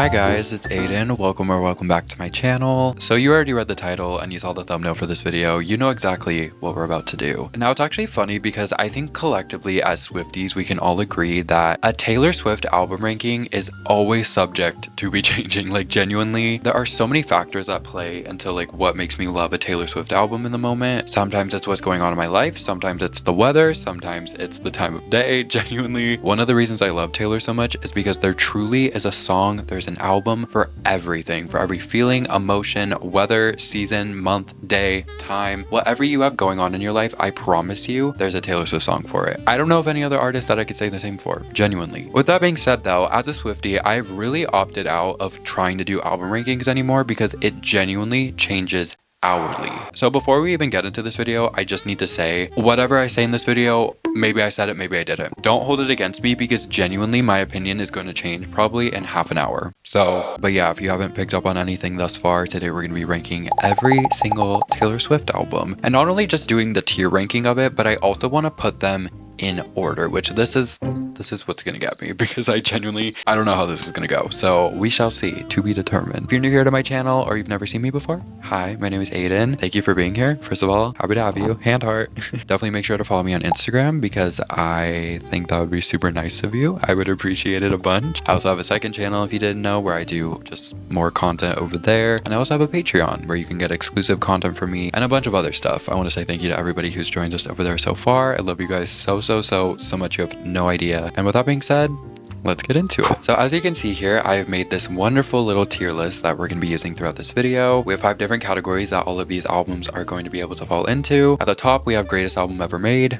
Hi guys, it's Aiden. Welcome back to my channel. So you already read the title and you saw the thumbnail for this video. You know exactly what we're about to do. Now it's actually funny because I think collectively as Swifties, we can all agree that a Taylor Swift album ranking is always subject to be changing. Like genuinely, there are so many factors that play into like what makes me love a Taylor Swift album in the moment. Sometimes it's what's going on in my life. Sometimes it's the weather. Sometimes it's the time of day. Genuinely, one of the reasons I love Taylor so much is because there truly is a song, there's an album for everything, for every feeling, emotion, weather, season, month, day, time, whatever you have going on in your life. I promise you there's a Taylor Swift song for it. I don't know of any other artist that I could say the same for, genuinely. With that being said though, as a Swiftie, I've really opted out of trying to do album rankings anymore because it genuinely changes hourly. So before we even get into this video, I just need to say whatever I say in this video, maybe I said it, maybe I didn't. Don't hold it against me because genuinely my opinion is going to change probably in half an hour. So, but yeah, if you haven't picked up on anything thus far, today we're going to be ranking every single Taylor Swift album. And not only just doing the tier ranking of it, but I also want to put them in order, which this is what's gonna get me because I don't know how this is gonna go. So we shall see, to be determined. If you're new here to my channel or you've never seen me before, hi, my name is Aiden. Thank you for being here. First of all, happy to have you. Hand heart. Definitely make sure to follow me on Instagram because I think that would be super nice of you. I would appreciate it a bunch. I also have a second channel if you didn't know where I do just more content over there. And I also have a Patreon where you can get exclusive content from me and a bunch of other stuff. I want to say thank you to everybody who's joined us over there so far. I love you guys so much. You have no idea. And with that being said, let's get into it. So as you can see here, I have made this wonderful little tier list that we're going to be using throughout this video. We have 5 different categories that all of these albums are going to be able to fall into. At the top, we have greatest album ever made.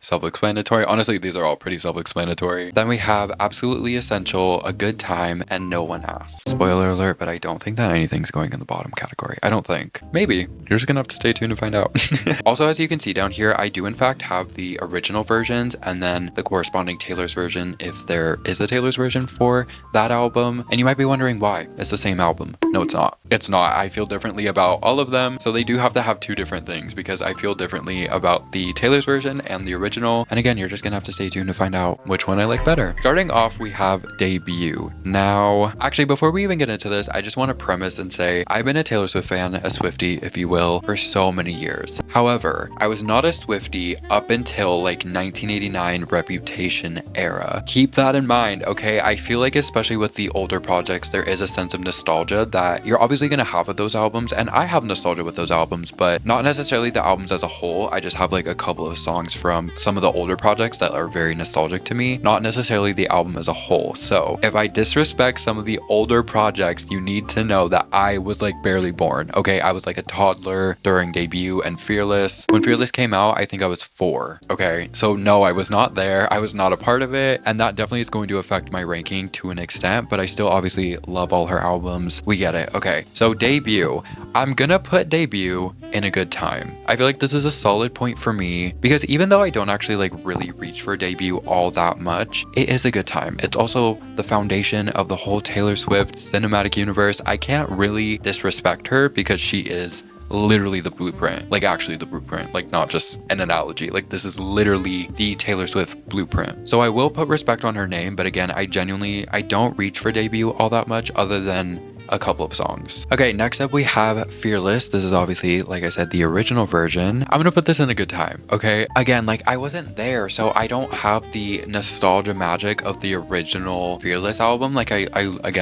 Self-explanatory. Honestly, these are all pretty self-explanatory. Then we have absolutely essential, a good time, and no one asked. Spoiler alert, but I don't think that anything's going in the bottom category. I don't think. Maybe. You're just gonna have to stay tuned to find out. Also, as you can see down here, I do in fact have the original versions and then the corresponding Taylor's version if there is a Taylor's version for that album. And you might be wondering why. It's the same album. No, it's not. It's not. I feel differently about all of them. So they do have to have 2 different things because I feel differently about the Taylor's version and the original. And again, you're just gonna have to stay tuned to find out which one I like better. Starting off, we have Debut. Now, actually, before we even get into this, I just want to premise and say I've been a Taylor Swift fan, a Swiftie, if you will, for so many years. However, I was not a Swiftie up until like 1989 Reputation era. Keep that in mind, okay? I feel like especially with the older projects, there is a sense of nostalgia that you're obviously gonna have with those albums, and I have nostalgia with those albums, but not necessarily the albums as a whole. I just have like a couple of songs from some of the older projects that are very nostalgic to me, not necessarily the album as a whole. So if I disrespect some of the older projects, you need to know that I was like barely born, okay? I was like a toddler during Debut and Fearless. When Fearless came out, I think I was 4, okay? So no, I was not there. I was not a part of it, and that definitely is going to affect my ranking to an extent, but I still obviously love all her albums. We get it, okay? So Debut, I'm gonna put Debut in a good time. I feel like this is a solid point for me because even though I don't actually like really reach for Debut all that much, it is a good time. It's also the foundation of the whole Taylor Swift cinematic universe. I can't really disrespect her because she is literally the blueprint, like actually the blueprint, like not just an analogy. Like this is literally the Taylor Swift blueprint. So I will put respect on her name, but again, I don't reach for Debut all that much other than a couple of songs. Okay, next up we have Fearless. This is obviously, like I said, the original version. I'm gonna put this in a good time, okay? Again, like I wasn't there, so I don't have the nostalgia magic of the original Fearless album. Like I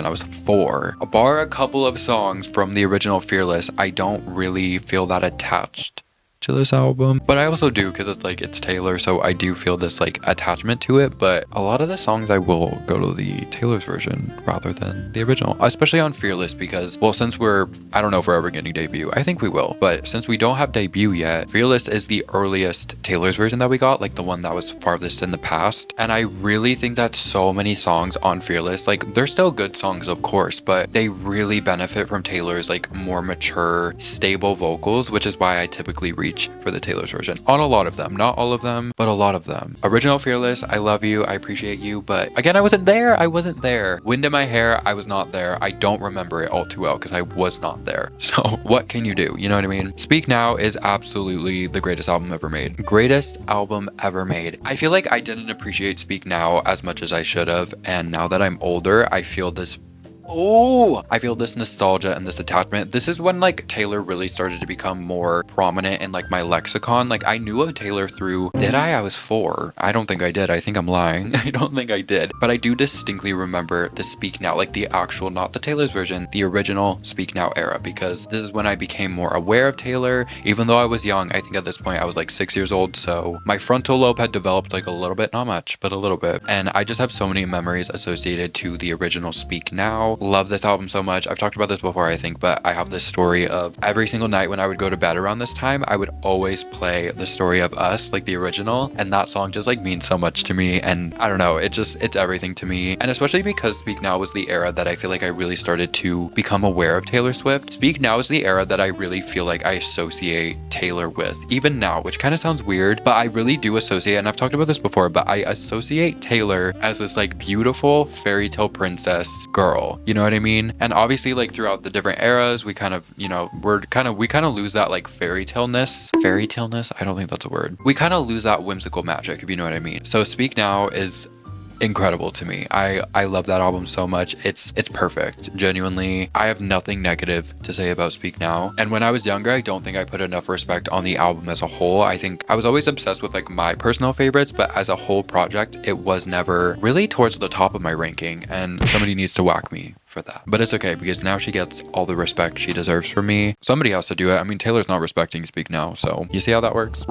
was 4. Bar a couple of songs from the original Fearless, I don't really feel that attached to this album, but I also do because it's Taylor, so I do feel this like attachment to it. But a lot of the songs I will go to the Taylor's version rather than the original, especially on Fearless because, well, since I don't know if we're ever getting Debut. I think we will, but since we don't have Debut yet, Fearless is the earliest Taylor's version that we got, like the one that was farthest in the past. And I really think that so many songs on Fearless, like they're still good songs of course, but they really benefit from Taylor's like more mature, stable vocals, which is why I typically reach reach for the Taylor's version on a lot of them. Not all of them, but a lot of them. Original Fearless, I love you, I appreciate you, but again, I wasn't there. Wind in My Hair, I was not there. I don't remember it all too well because I was not there. So what can you do? You know what I mean? Speak Now is absolutely the greatest album ever made. Greatest album ever made. I feel like I didn't appreciate Speak Now as much as I should have, and now that I'm older, I feel this nostalgia and this attachment. This is when like Taylor really started to become more prominent in like my lexicon. Like I knew of Taylor through, did I? I was 4. I don't think I did. I think I'm lying. I don't think I did. But I do distinctly remember the Speak Now, like the actual, not the Taylor's version, the original Speak Now era, because this is when I became more aware of Taylor. Even though I was young, I think at this point I was like 6 years old. So my frontal lobe had developed like a little bit, not much, but a little bit. And I just have so many memories associated to the original Speak Now. Love this album so much. I've talked about this before, I think, but I have this story of every single night when I would go to bed around this time, I would always play The Story of Us, like the original, and that song just like means so much to me. And I don't know, it's everything to me. And especially because Speak Now was the era that I feel like I really started to become aware of Taylor Swift. Speak Now is the era that I really feel like I associate Taylor with, even now, which kind of sounds weird, but I really do associate, and I've talked about this before, but I associate Taylor as this like beautiful fairy tale princess girl. You know what I mean? And obviously like throughout the different eras, we kind of, you know, we kind of lose that like fairy taleness. I don't think that's a word. We kind of lose that whimsical magic, if you know what I mean. So Speak Now is incredible to me. I love that album so much. It's perfect. Genuinely, I have nothing negative to say about Speak Now. And when I was younger, I don't think I put enough respect on the album as a whole. I think I was always obsessed with like my personal favorites, but as a whole project, it was never really towards the top of my ranking, and somebody needs to whack me for that. But it's okay because now she gets all the respect she deserves from me. Somebody has to do it. I mean, Taylor's not respecting Speak Now, so you see how that works?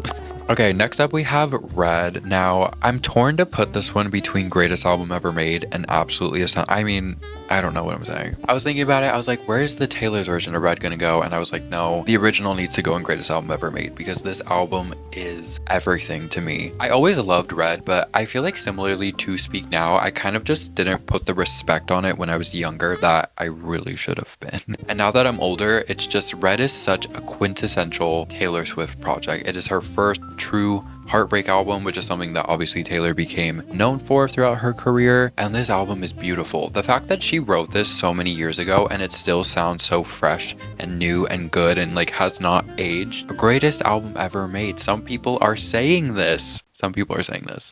Okay, next up we have Red. Now, I'm torn to put this one between greatest album ever made and absolutely essential. I mean, I don't know what I'm saying. I was thinking about it. I was like, where's the Taylor's version of Red gonna go? And I was like, no, the original needs to go in greatest album ever made because this album is everything to me. I always loved Red, but I feel like similarly to Speak Now, I kind of just didn't put the respect on it when I was younger that I really should have been. And now that I'm older, it's just Red is such a quintessential Taylor Swift project. It is her first true heartbreak album, which is something that obviously Taylor became known for throughout her career, and this album is beautiful. The fact that she wrote this so many years ago and it still sounds so fresh and new and good and like has not aged. The greatest album ever made. Some people are saying this.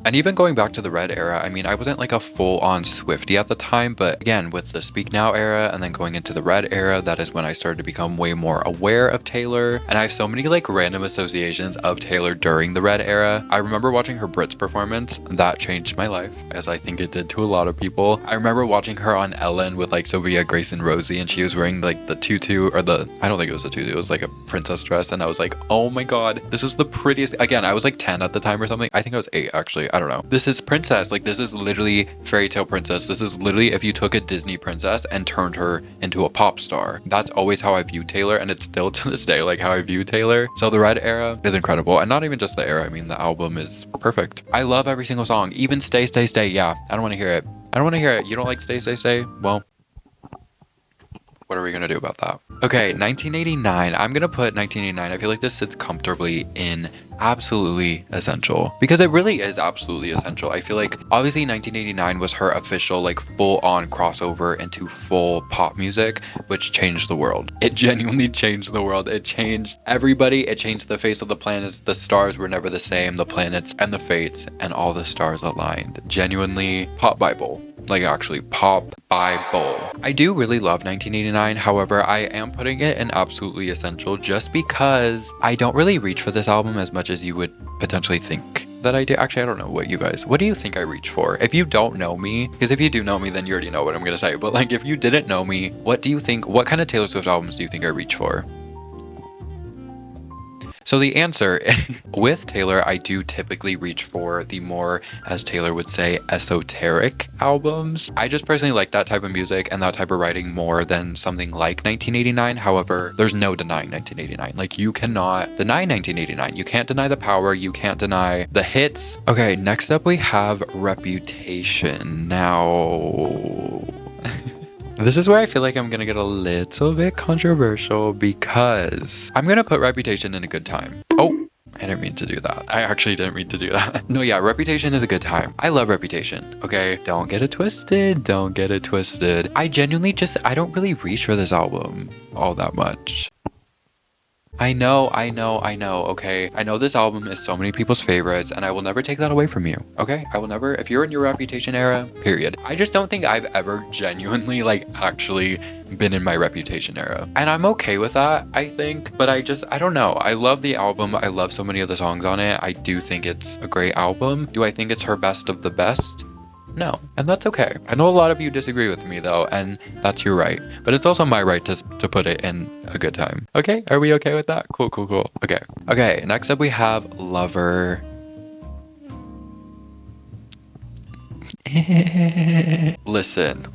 And even going back to the Red era, I mean, I wasn't like a full-on Swiftie at the time, but again, with the Speak Now era and then going into the Red era, that is when I started to become way more aware of Taylor. And I have so many like random associations of Taylor during the Red era. I remember watching her Brits performance. That changed my life, as I think it did to a lot of people. I remember watching her on Ellen with like Sophia, Grace, and Rosie, and she was wearing like the tutu, or I don't think it was a tutu, it was like a princess dress. And I was like, oh my God, this is the prettiest. Again, I was like 10 at the time or something. I think I was 8 actually. I don't know. This is princess. Like this is literally fairy tale princess. This is literally if you took a Disney princess and turned her into a pop star. That's always how I view Taylor, and it's still to this day like how I view Taylor. So the Red era is incredible, and not even just the era. I mean, the album is perfect. I love every single song, even Stay, Stay, Stay. Yeah, I don't want to hear it. You don't like Stay, Stay, Stay? Well, what are we gonna do about that? Okay, 1989. I'm gonna put 1989. I feel like this sits comfortably in absolutely essential because it really is absolutely essential. I feel like obviously 1989 was her official like full-on crossover into full pop music, which changed the world. It genuinely changed the world. It changed everybody. It changed the face of the planets. The stars were never the same. The planets and the fates and all the stars aligned. Genuinely pop Bible. Like actually pop Bible. I do really love 1989. However, I am putting it in absolutely essential just because I don't really reach for this album as much as you would potentially think that I do. Actually, I don't know what do you think I reach for? If you don't know me, because if you do know me, then you already know what I'm gonna say. But like if you didn't know me, what kind of Taylor Swift albums do you think I reach for? So the answer, with Taylor, I do typically reach for the more, as Taylor would say, esoteric albums. I just personally like that type of music and that type of writing more than something like 1989. However, there's no denying 1989. Like you cannot deny 1989. You can't deny the power. You can't deny the hits. Okay, next up we have Reputation. Now... This is where I feel like I'm gonna get a little bit controversial because I'm gonna put Reputation in a good time. Oh, I didn't mean to do that. I actually didn't mean to do that. No, yeah, Reputation is a good time. I love Reputation, okay? Don't get it twisted. Don't get it twisted. I genuinely I don't really reach for this album all that much. I know, okay? I know this album is so many people's favorites, and I will never take that away from you, okay? I will never, if you're in your Reputation era, period. I just don't think I've ever genuinely, like, actually been in my Reputation era. And I'm okay with that, I think, but I don't know. I love the album. I love so many of the songs on it. I do think it's a great album. Do I think it's her best of the best? No, and that's okay. I know a lot of you disagree with me though, and that's your right. But it's also my right to put it in a good time. Okay, are we okay with that? Cool. Okay, next up we have Lover. Listen.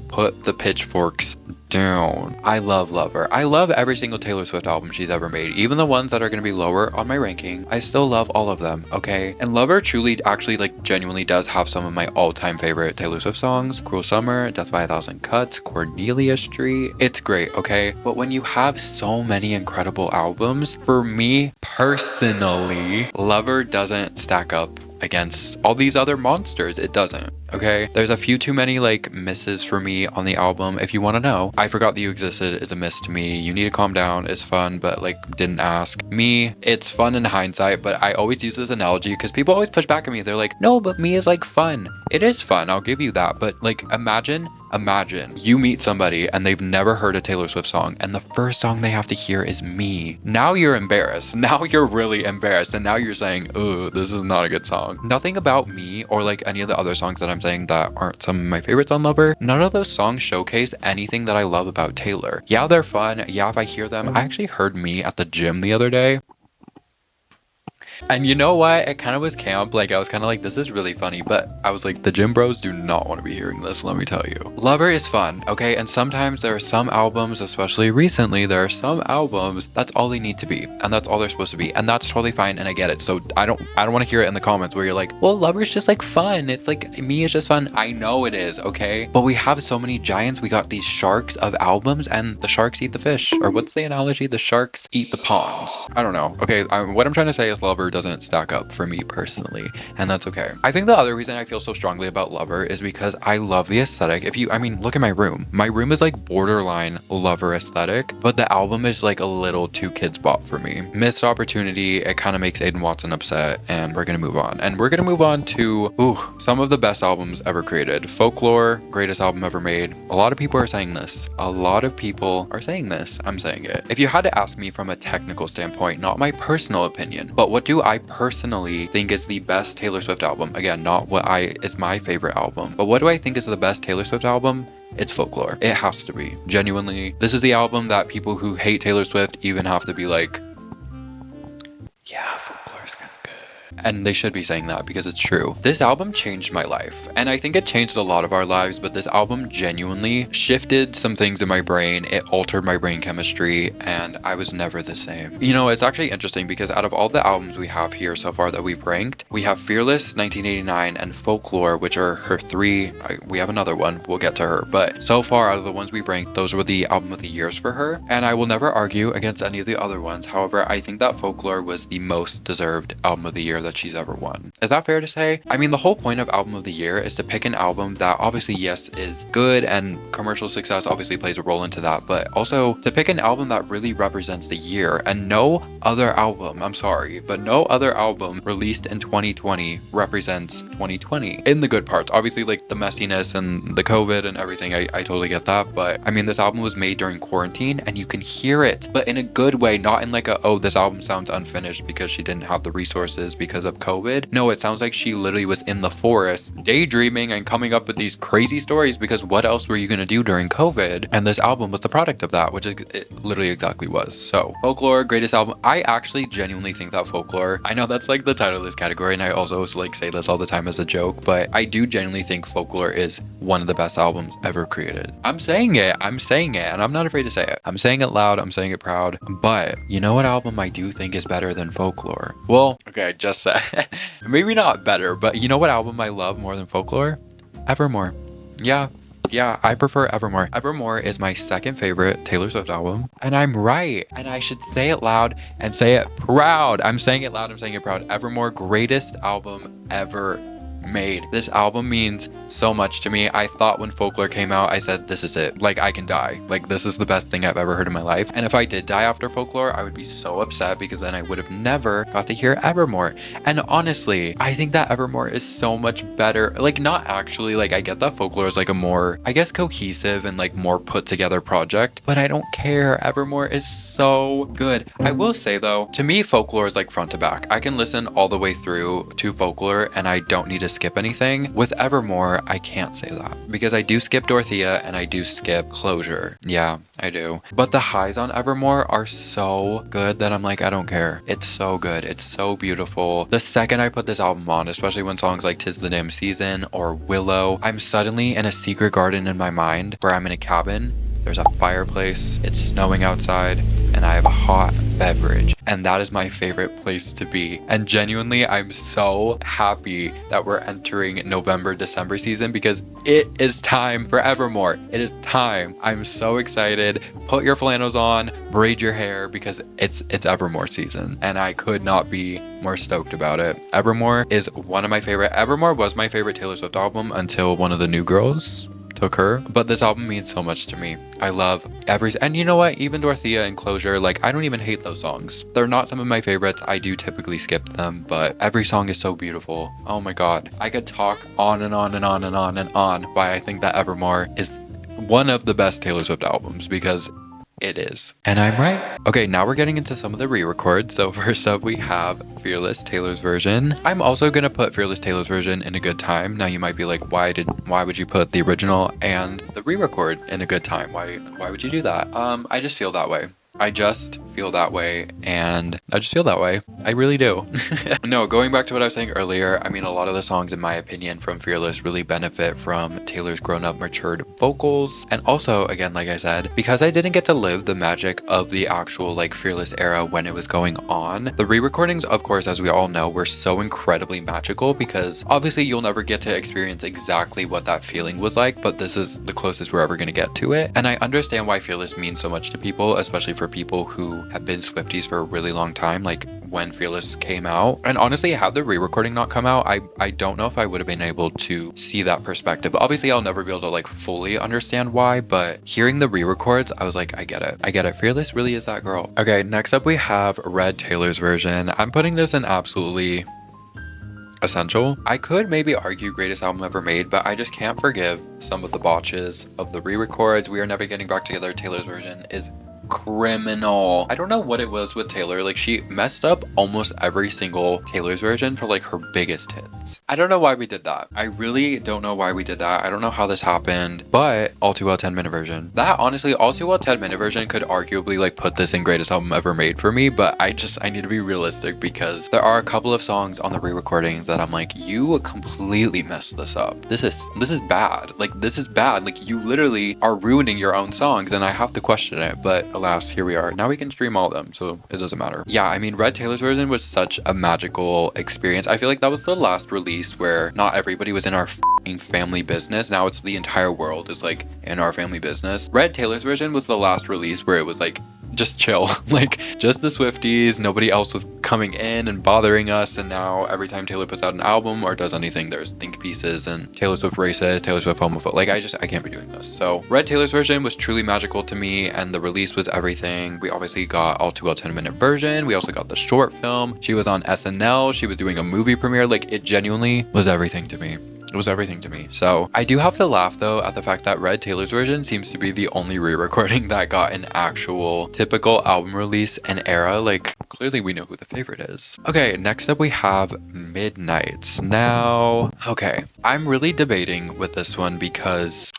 Put the pitchforks down. I love Lover. I love every single Taylor Swift album she's ever made. Even the ones that are going to be lower on my ranking, I still love all of them, okay? And Lover truly actually like genuinely does have some of my all-time favorite Taylor Swift songs. Cruel Summer, Death by a Thousand Cuts, Cornelia Street. It's great, okay? But when you have so many incredible albums, for me personally, Lover doesn't stack up against all these other monsters. It doesn't, okay? There's a few too many like misses for me on the album. If you want to know, I Forgot That You Existed is a miss to me. You Need to Calm Down is fun, but like didn't ask me. It's fun in hindsight, but I always use this analogy because people always push back at me. They're like, no, but Me is like fun. It is fun, I'll give you that, but like imagine you meet somebody and they've never heard a Taylor Swift song and the first song they have to hear is Me. Now you're embarrassed. Now you're really embarrassed, and now you're saying, oh, this is not a good song. Nothing about Me or like any of the other songs that I'm saying that aren't some of my favorites on Lover, none of those songs showcase anything that I love about Taylor. Yeah, they're fun. Yeah, if I hear them. I actually heard Me at the gym the other day. And you know what? It kind of was camp. Like, I was kind of like, this is really funny. But I was like, the gym bros do not want to be hearing this, let me tell you. Lover is fun, okay? And sometimes there are some albums, especially recently, there are some albums, that's all they need to be. And that's all they're supposed to be. And that's totally fine, and I get it. So I don't want to hear it in the comments where you're like, well, Lover's just like fun. It's like, Me is just fun. I know it is, okay? But we have so many giants. We got these sharks of albums, and the sharks eat the fish. Or what's the analogy? The sharks eat the ponds. I don't know. Okay, what I'm trying to say is Lover doesn't stack up for me personally, and that's okay. I think the other reason I feel so strongly about Lover is because I love the aesthetic. Look at my room. My room is like borderline Lover aesthetic, but the album is like a little too kids bop for me. Missed opportunity. It kind of makes Aiden Watson upset, and we're gonna move on. And we're gonna move on to some of the best albums ever created. Folklore, greatest album ever made. A lot of people are saying this. I'm saying it. If you had to ask me from a technical standpoint, not my personal opinion, but what do I personally think is the best Taylor Swift album? Again, not what is my favorite album, but what do I think is the best Taylor Swift album? It's Folklore. It has to be. Genuinely, this is the album that people who hate Taylor Swift even have to be like, yeah, Folklore's kind of good. And they should be saying that because it's true. This album changed my life, and I think it changed a lot of our lives, but this album genuinely shifted some things in my brain. It altered my brain chemistry, and I was never the same. You know, it's actually interesting because out of all the albums we have here so far that we've ranked, we have Fearless, 1989, and Folklore, which are her three. We have another one, we'll get to her, but so far out of the ones we've ranked, those were the album of the years for her, and I will never argue against any of the other ones. However, I think that Folklore was the most deserved album of the year that she's ever won. Is that fair to say? I mean, the whole point of album of the year is to pick an album that obviously, yes, is good, and commercial success obviously plays a role into that, but also to pick an album that really represents the year. And no other album, I'm sorry, but no other album released in 2020 represents 2020 in the good parts. Obviously, like the messiness and the COVID and everything, I totally get that, but I mean, this album was made during quarantine and you can hear it, but in a good way, not in like this album sounds unfinished because she didn't have the resources because of COVID. No, it sounds like she literally was in the forest daydreaming and coming up with these crazy stories, because what else were you going to do during COVID? And this album was the product of that, which it literally exactly was. So Folklore, greatest album. I actually genuinely think that Folklore, I know that's like the title of this category, and I also like say this all the time as a joke, but I do genuinely think Folklore is one of the best albums ever created. I'm saying it, and I'm not afraid to say it. I'm saying it loud, I'm saying it proud. But you know what album I do think is better than Folklore? Well, okay, I just said maybe not better, but you know what album I love more than Folklore? Evermore. Yeah, Yeah, I prefer Evermore. Evermore is my second favorite Taylor Swift album. And I'm right. And I should say it loud and say it proud. I'm saying it loud, I'm saying it proud. Evermore, greatest album ever made. This album means so much to me. I thought when Folklore came out, I said, this is it. Like, I can die. Like, this is the best thing I've ever heard in my life. And if I did die after Folklore, I would be so upset because then I would have never got to hear Evermore. And honestly, I think that Evermore is so much better. Like, not actually, like, I get that Folklore is like a more, I guess, cohesive and like more put together project, but I don't care. Evermore is so good. I will say though, to me, Folklore is like front to back. I can listen all the way through to Folklore and I don't need to skip anything. With Evermore, I can't say that because I do skip Dorothea and I do skip Closure. Yeah, I do. But the highs on Evermore are so good that I'm like, I don't care. It's so good. It's so beautiful. The second I put this album on, especially when songs like Tis the Damn Season or Willow, I'm suddenly in a secret garden in my mind where I'm in a cabin. There's a fireplace, it's snowing outside, and I have a hot beverage. And that is my favorite place to be. And genuinely, I'm so happy that we're entering November, December season because it is time for Evermore. It is time. I'm so excited. Put your flannels on, braid your hair because it's Evermore season. And I could not be more stoked about it. Evermore is one of my favorite. Evermore was my favorite Taylor Swift album until one of the new girls took her, but this album means so much to me. I love and you know what, even Dorothea and Closure, like I don't even hate those songs. They're not some of my favorites. I do typically skip them, but every song is so beautiful. Oh my god, I could talk on and on and on and on and on why I think that Evermore is one of the best Taylor Swift albums because it is. And I'm right. Okay, now we're getting into some of the re-records. So first up we have Fearless, Taylor's version. I'm also gonna put Fearless, Taylor's version in a good time. Now you might be like, why would you put the original and the re-record in a good time? Why would you do that? I just feel that way. I just feel that way, and I just feel that way. I really do. No, going back to what I was saying earlier, I mean, a lot of the songs, in my opinion, from Fearless really benefit from Taylor's grown-up, matured vocals. And also, again, like I said, because I didn't get to live the magic of the actual, like, Fearless era when it was going on, the re-recordings, of course, as we all know, were so incredibly magical because obviously you'll never get to experience exactly what that feeling was like, but this is the closest we're ever going to get to it. And I understand why Fearless means so much to people, especially for people who have been Swifties for a really long time, like when Fearless came out. And honestly, had the re-recording not come out, I don't know if I would have been able to see that perspective. Obviously, I'll never be able to like fully understand why, but hearing the re-records, I was like, I get it. I get it. Fearless really is that girl. Okay, next up we have Red, Taylor's version. I'm putting this in absolutely essential. I could maybe argue greatest album ever made, but I just can't forgive some of the botches of the re-records. We Are Never Getting Back Together, Taylor's version is criminal. I don't know what it was with Taylor. Like she messed up almost every single Taylor's version for like her biggest hits. I don't know why we did that. I really don't know why we did that. I don't know how this happened, but All Too Well 10-minute version. That honestly, All Too Well 10-minute version could arguably like put this in greatest album ever made for me, but I need to be realistic because there are a couple of songs on the re-recordings that I'm like, you completely messed this up. This is bad. Like this is bad. Like you literally are ruining your own songs and I have to question it, but alas, here we are. Now we can stream all of them, so it doesn't matter. Yeah, I mean, Red, Taylor's version was such a magical experience. I feel like that was the last release where not everybody was in our family business. Now it's the entire world is like in our family business. Red, Taylor's version was the last release where it was like just chill, like just the Swifties, nobody else was coming in and bothering us. And now every time Taylor puts out an album or does anything, there's think pieces and Taylor Swift racist, Taylor Swift homophobe. Like I can't be doing this. So Red, Taylor's version was truly magical to me and the release was everything. We obviously got All Too Well 10-minute version. We also got the short film. She was on SNL. She was doing a movie premiere. Like it genuinely was everything to me. It was everything to me. So I do have to laugh though at the fact that Red, Taylor's version seems to be the only re-recording that got an actual typical album release and era. Like clearly we know who the favorite is. Okay, next up we have Midnights. Now, okay, I'm really debating with this one because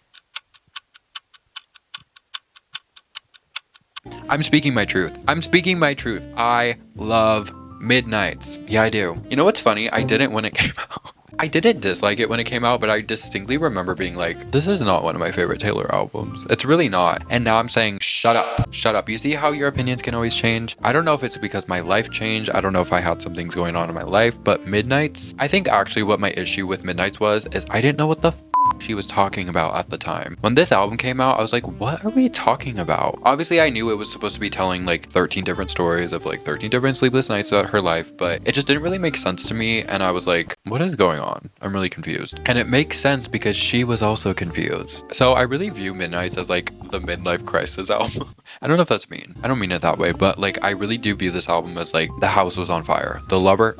I'm speaking my truth. I love Midnights. Yeah, I do. You know what's funny? I didn't when it came out. I didn't dislike it when it came out, but I distinctly remember being like, this is not one of my favorite Taylor albums. It's really not. And now I'm saying, shut up, shut up. You see how your opinions can always change? I don't know if it's because my life changed. I don't know if I had some things going on in my life, but Midnights, I think actually what my issue with Midnights is I didn't know what the she was talking about at the time. When this album came out, I was like, what are we talking about? Obviously, I knew it was supposed to be telling like 13 different stories of like 13 different sleepless nights about her life, but it just didn't really make sense to me. And I was like, what is going on? I'm really confused. And it makes sense because she was also confused. So I really view Midnights as like the midlife crisis album. I don't know if that's mean. I don't mean it that way, but like I really do view this album as like the house was on fire. The lover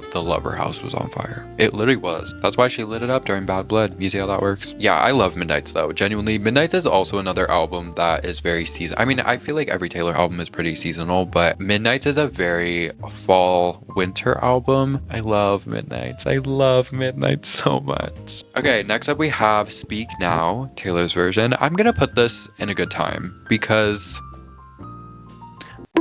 house was on fire. It literally was. That's why she lit it up during Bad Blood. You see how that works? Yeah, I love Midnights though. Genuinely, Midnights is also another album that is very season. I mean, I feel like every Taylor album is pretty seasonal, but Midnights is a very fall winter album. I love Midnights. I love Midnights so much. Okay, next up we have Speak Now, Taylor's version. I'm gonna put this in a good time because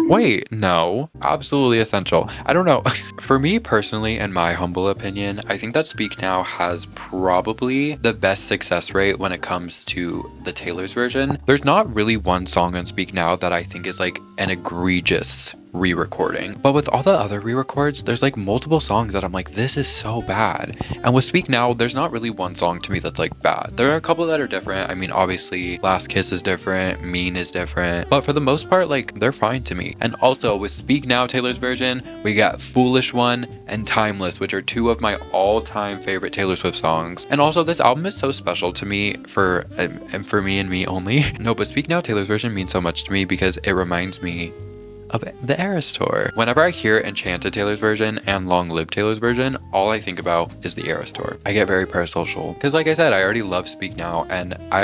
wait, no, absolutely essential. I don't know. For me personally, in my humble opinion, I think that Speak Now has probably the best success rate when it comes to the Taylor's version. There's not really one song on Speak Now that I think is like an egregious re-recording, but with all the other re-records, there's like multiple songs that I'm like, this is so bad. And with Speak Now, there's not really one song to me that's like bad. There are a couple that are different. I mean, obviously Last Kiss is different, Mean is different, but for the most part, like they're fine to me. And also with Speak Now, Taylor's version, we got Foolish One and Timeless, which are two of my all-time favorite Taylor Swift songs. And also this album is so special to me for me and me only. No, but Speak Now, Taylor's version means so much to me because it reminds me of the Eras Tour. Whenever I hear Enchanted Taylor's version and Long Live Taylor's version, all I think about is the Eras Tour. I get very parasocial because like I said, I already love Speak Now and I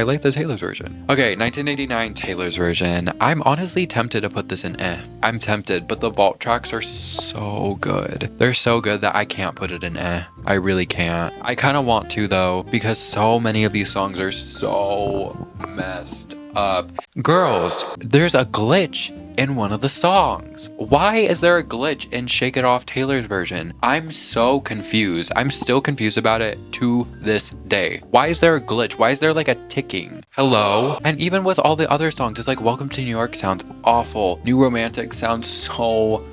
like the Taylor's version. Okay, 1989 Taylor's version. I'm honestly tempted to put this in I'm tempted, but the vault tracks are so good. They're so good that I can't put it in I really can't. I kind of want to though because so many of these songs are so messed up. Girls, there's a glitch in one of the songs. Why is there a glitch in Shake It Off Taylor's version? I'm so confused. I'm still confused about it to this day. Why is there a glitch? Why is there like a ticking? Hello? And even with all the other songs, it's like Welcome to New York sounds awful. New Romantic sounds so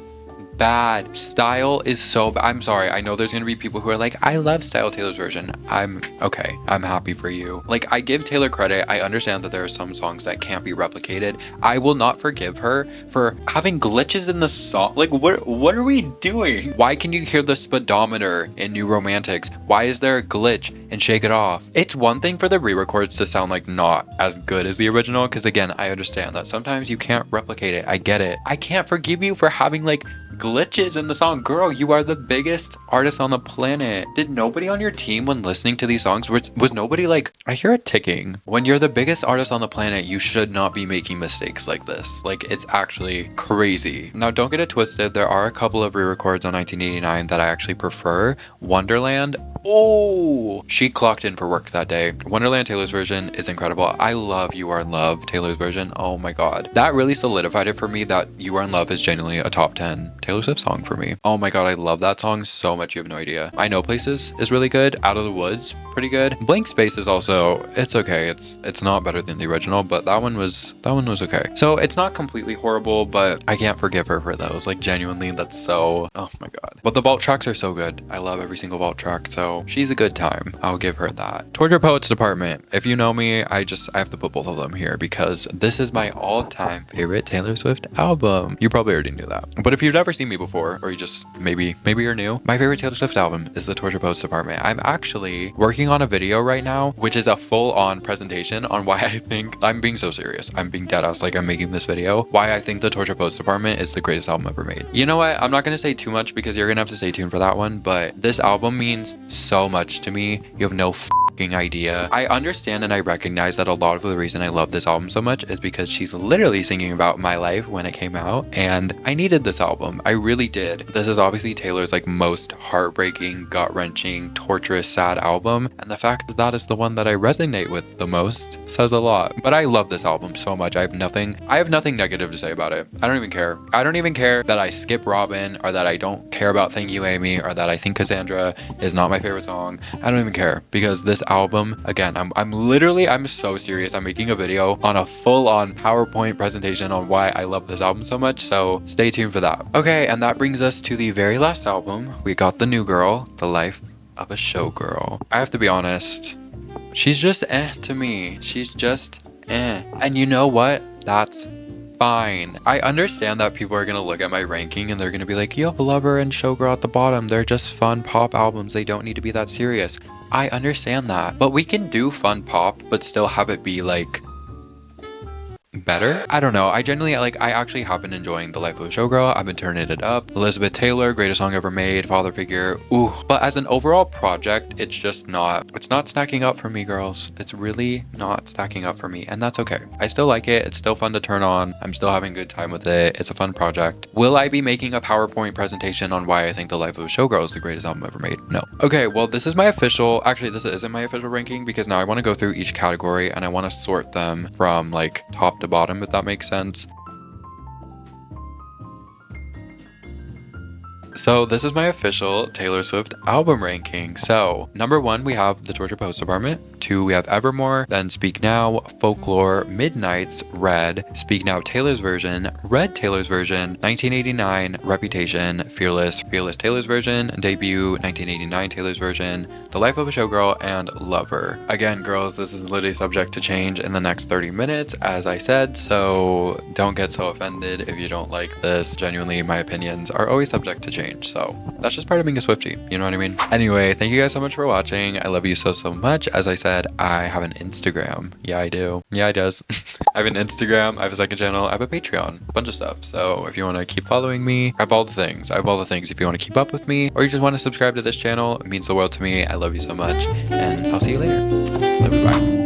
bad. Style is so bad. I'm sorry. I know there's gonna be people who are like, I love Style Taylor's version. I'm okay. I'm happy for you. Like, I give Taylor credit. I understand that there are some songs that can't be replicated. I will not forgive her for having glitches in the song. Like, what are we doing? Why can you hear the speedometer in New Romantics? Why is there a glitch in Shake It Off? It's one thing for the re-records to sound like not as good as the original, because again, I understand that sometimes you can't replicate it. I get it. I can't forgive you for having like glitches in the song. Girl, you are the biggest artist on the planet. Did nobody on your team when listening to these songs, was nobody like, I hear it ticking? When you're the biggest artist on the planet, you should not be making mistakes like this. Like, it's actually crazy. Now, don't get it twisted. There are a couple of re-records on 1989 that I actually prefer. Wonderland. Oh, she clocked in for work that day. Wonderland Taylor's version is incredible. I love You Are in Love Taylor's version. Oh my god. That really solidified it for me that You Are in Love is genuinely a top 10 Taylor Swift song for me. Oh my god, I love that song so much, you have no idea. I Know Places is really good. Out of the Woods, pretty good. Blank Space is also, it's okay. It's not better than the original, but that one was okay. So it's not completely horrible, but I can't forgive her for those. Like, genuinely, that's so, oh my god. But the vault tracks are so good. I love every single vault track, so she's a good time. I'll give her that. Torture Poets Department. If you know me, I have to put both of them here because this is my all-time favorite Taylor Swift album. You probably already knew that. But if you've never seen me before, or you just, maybe you're new, my favorite Taylor Swift album is the Torture Poets Department. I'm actually working on a video right now, which is a full-on presentation on why I think, I'm being so serious. I'm being dead ass like I'm making this video, why I think the Torture Poets Department is the greatest album ever made. You know what? I'm not going to say too much because you're going to have to stay tuned for that one, but this album means so much to me. You have no idea. I understand and I recognize that a lot of the reason I love this album so much is because she's literally singing about my life when it came out, and I needed this album. I really did. This is obviously Taylor's like most heartbreaking, gut-wrenching, torturous, sad album, and the fact that that is the one that I resonate with the most says a lot. But I love this album so much. I have nothing negative to say about it. I don't even care. I don't even care that I skip Robin, or that I don't care about Thank You Amy, or that I think Cassandra is not my favorite song. I don't even care because this album, again, I'm so serious. I'm making a video on a full-on PowerPoint presentation on why I love this album so much, so stay tuned for that. Okay, and that brings us to the very last album. We got The New Girl, The Life of a Showgirl. I have to be honest, She's just to me. She's just And you know what? That's fine. I understand that people are gonna look at my ranking and they're gonna be like, you have Lover and Showgirl at the bottom. They're just fun pop albums. They don't need to be that serious. I understand that. But we can do fun pop, but still have it be like better. I don't know. I genuinely I actually have been enjoying The Life of a Showgirl. I've been turning it up. Elizabeth Taylor, greatest song ever made, father figure. Ooh. But as an overall project, it's just not stacking up for me, girls. It's really not stacking up for me, and that's okay. I still like it. It's still fun to turn on. I'm still having a good time with it. It's a fun project. Will I be making a PowerPoint presentation on why I think The Life of a Showgirl is the greatest album ever made? No. Okay, well, this is my official, actually this isn't my official ranking, because now I want to go through each category and I want to sort them from like top to bottom, if that makes sense. So this is my official Taylor Swift album ranking. So number 1, we have The Georgia Post Department. 2, we have Evermore, then Speak Now, Folklore, Midnights, Red, Speak Now Taylor's version, Red Taylor's version, 1989, Reputation, Fearless Taylor's version, Debut, 1989 Taylor's version, The Life of a Showgirl, and Lover. Again, girls, this is literally subject to change in the next 30 minutes, as I said, so don't get so offended if you don't like this. Genuinely, my opinions are always subject to change, so that's just part of being a Swiftie, you know what I mean? Anyway, thank you guys so much for watching. I love you so much. As I said, I have an Instagram. Yeah, I do. Yeah, I does. I have an Instagram, I have a second channel, I have a Patreon, a bunch of stuff. So if you want to keep following me, I have all the things. If you want to keep up with me, or you just want to subscribe to this channel, it means the world to me. I love you so much, and I'll see you later. Love you, bye.